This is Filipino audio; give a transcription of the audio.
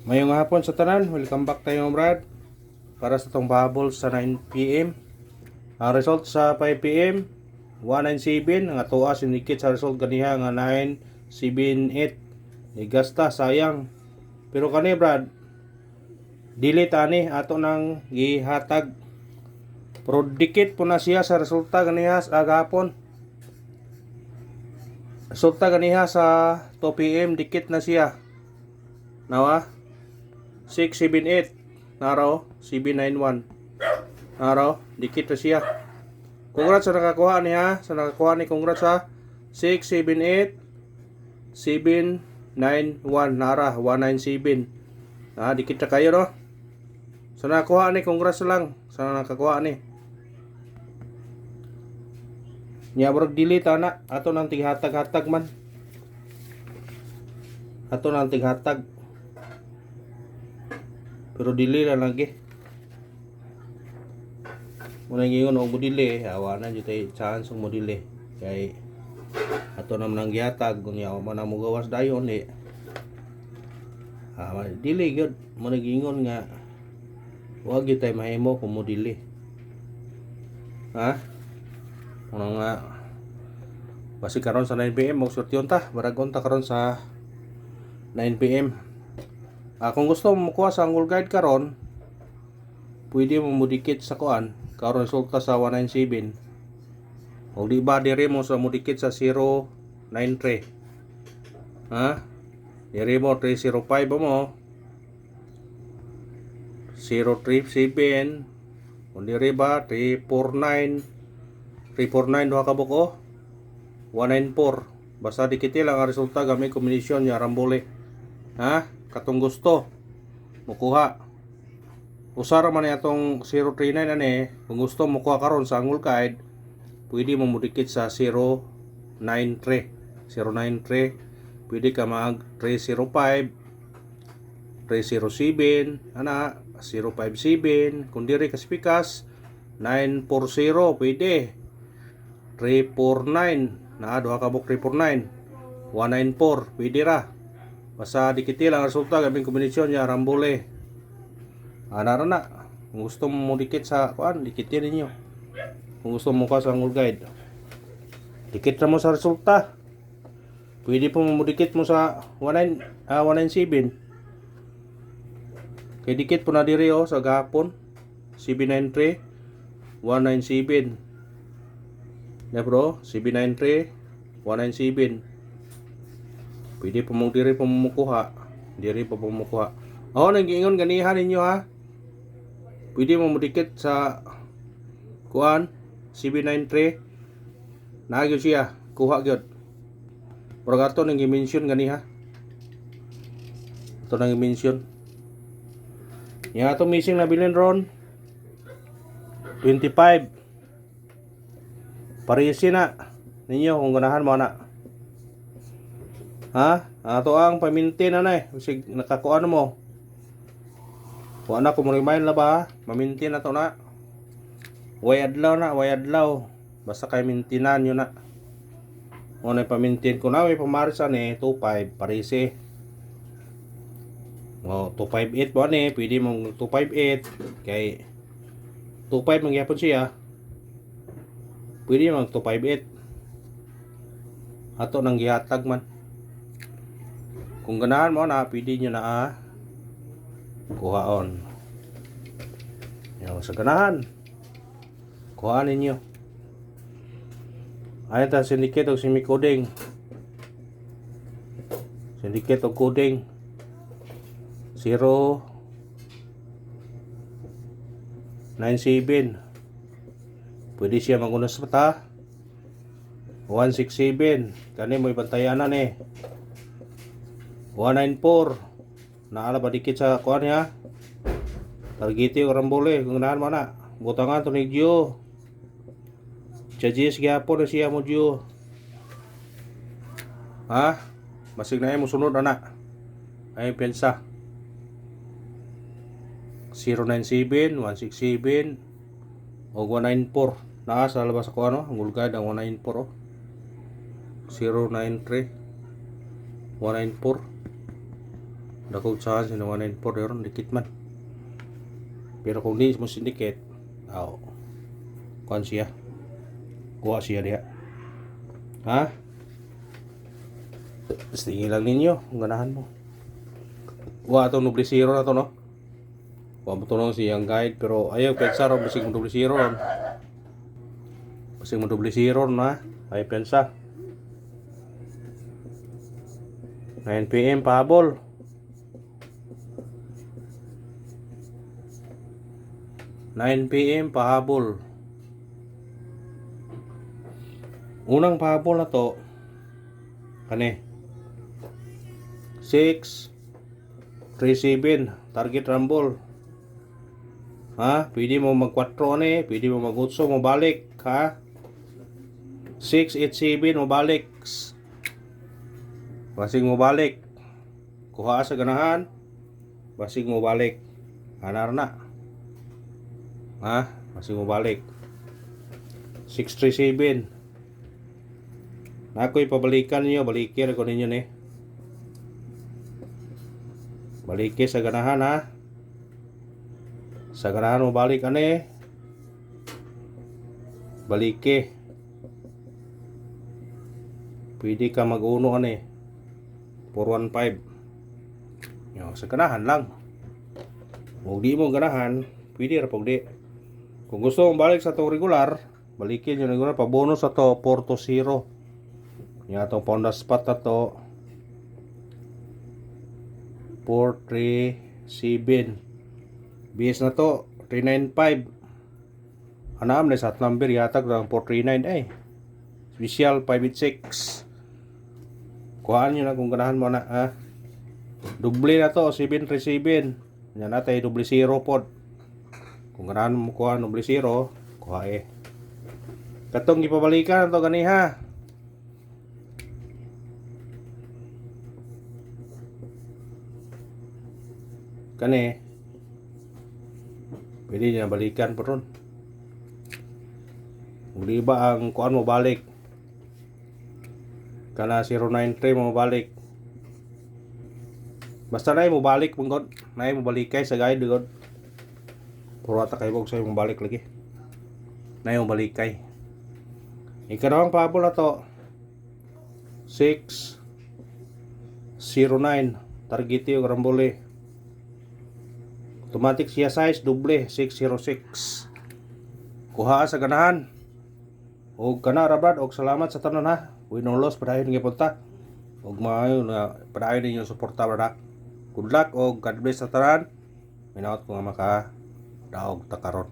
Mayong hapon sa tanan, welcome back tayo Brad para sa tong bubble sa 9 PM. Ang result sa 5 PM 197 nga tuwa sinikit sa result ganiha nga 978. Igasta sayang. Pero kani Brad, dili tani ato nang gihatag. Pero dikit po na siya sa resulta ganiha sa gahapon. Resulta ganiha sa 2 PM dikit na siya. Nawa 678 naro 791 naro dikit na siya. Congrats sa nakakuha niya, sa nakakuha ni congrats sa 678 791 nara 197 dikit na kayo no. Sa nakakuha ni congrats lang sa nakakuha ni nya brog delete ana ato nang tighatag-hatag man, ato nang tighatag pero dili lang lagi. Muna ngingon og modile, awa na jud tay chance og modile. Kay ato naman ang gihatag kunya man ang mugawas dayon ni. Dili gyud muna ngingon nga wag gyud tay mahimo kung modile. Muna nga basi karon sa 9 PM mo sortyon ta, baragon ta karon sa 9 PM. Kung gusto mo makuha sa angle guide karon, pwede mo mudikit sa kuan karon resulta sa 197. O di ba dire mo sa mudikit sa 093. Dire mo 305 mo. 037. Kung dire ba 349. 349 duha ka buko. 194. Basta dikit lang ang resulta gamit kombinasyon nya rambole. Katong gusto mukuha. Usara man atong 039 ani, kung gusto mukuha karon sa angle guide, pwede mo mudikit sa 093. 093, pwede ka mag 305, 307, 057, kung diri kaspikas 940 pwede. 349, duha ka buk 349, 194 pwede ra. Basta dikiti lang resulta gamit kombinasyon niya rambole. Nara na. Kung gusto mo dikit sa kuan, dikitin ninyo. Kung gusto mo ka sa angle guide, dikit ra mo sa resulta. Pwede po mo dikit mo sa 197. Kay dikit po na diri sa gahapon 793 197. Ya bro, 793 197. Pwede po mong diri po mumukuha. Diri po mumukuha. Nag-iingon ganihan ninyo Pwede mo mudikit sa kuan 793. Nagyo siya. Kuha gyud. Pero gato nang i-mention ganiha. Ito nang i-mention. Yang ato missing na bilin ron 25. Parisi na ninyo kung ganahan mo na. Ato ang pamintin na Bisig nakakuan mo. Kuan na ko mo remind na ba? Mamintin na to na. Way adlaw. Basta kay mintinan yun na. Ngunay pamintin ko na. May pamarisan 25 parisi. 258 ba pwede mong 258. Kay 25 mangyapon siya. Pwede mong 258. Ato nang gihatag man. Kung ganahan mo na, pwede nyo na kuhaon. Sa ganahan, kuhaan ninyo. Ayan ta, syndicate o semi-coding. Syndicate o coding. 097. Pwede siya magunas mata. 167. Kani mo ibantayanan 194. Naala ba dikit sa kuan niya? Targeti o rambole. Kung naan man na. Butangan to ni Gio. Chajis gyapon na siya mo Gio. Masig na mo sunod ana. Ay pensa. 097, 167 o 194. Naa sa labas ako ang gulgad ang 194 093 194. Dakog saan sila 194 daron dikit man. Pero kung di mo sindikit, kuan siya. Kuha siya diha. Ha? Tingin lang ninyo, ang ganahan mo. Wa to nubli zero na to no. Wa mo to nung siyang guide pero ayaw pensa ro basig mo nubli zero ron. Basig mo nubli zero na. Ay pensa. 9 PM pahabol. 9 PM pahabol. Unang pahabol na to kani 6 3-7 target rumble. Ha? Pwede mo mag 4 ni, pwede mo mag 8 mo balik, ha? 6-8-7 mo balik. Basig mo balik. Kuha sa ganahan. Basig mo balik. Anar na. Ha? Basig mo balik. 6-3-7. Nakoy pabalikan niyo, balikir ko ninyo ni. Baliki sa ganahan ha. Sa ganahan mo balik ani. Baliki. Pwede ka mag-uno ani. 415. Yo, sa ganahan lang. Kung di mo ganahan, pwede ra pag di. Kung gusto mong balik sa to regular, balikin yung regular pa bonus sa to 420. Yung atong Ponda spot na to 437. Base na to 395. Hanam na sa number yatag lang 439 ay. Special 586. Kuhaan nyo na kung ganahan mo na ha. Doble na to 737. Yan natay doble zero pod. Kung ganahan mo kuha doble zero, kuha eh. Katong ipabalikan to gani ha. Kani pwede niya balikan po ron. Uli ba ang kuan mo balik? Kana 093 mo balik. Basta na mo balik mong na mo balikay sa guide god. Puro ata kay bog sa mo balik lagi. Na mo balikay. Ikanawang pahabol na to 609 target yung rambole. Automatic siya size doble 606. Kuha sa ganahan. Og kana ra brad og salamat sa tanan ha. Win or loss padayon nga punta. Og maayo na padayon ninyo suporta brad. Good luck og God bless sa tanan. Minaot ko nga maka daog takaron.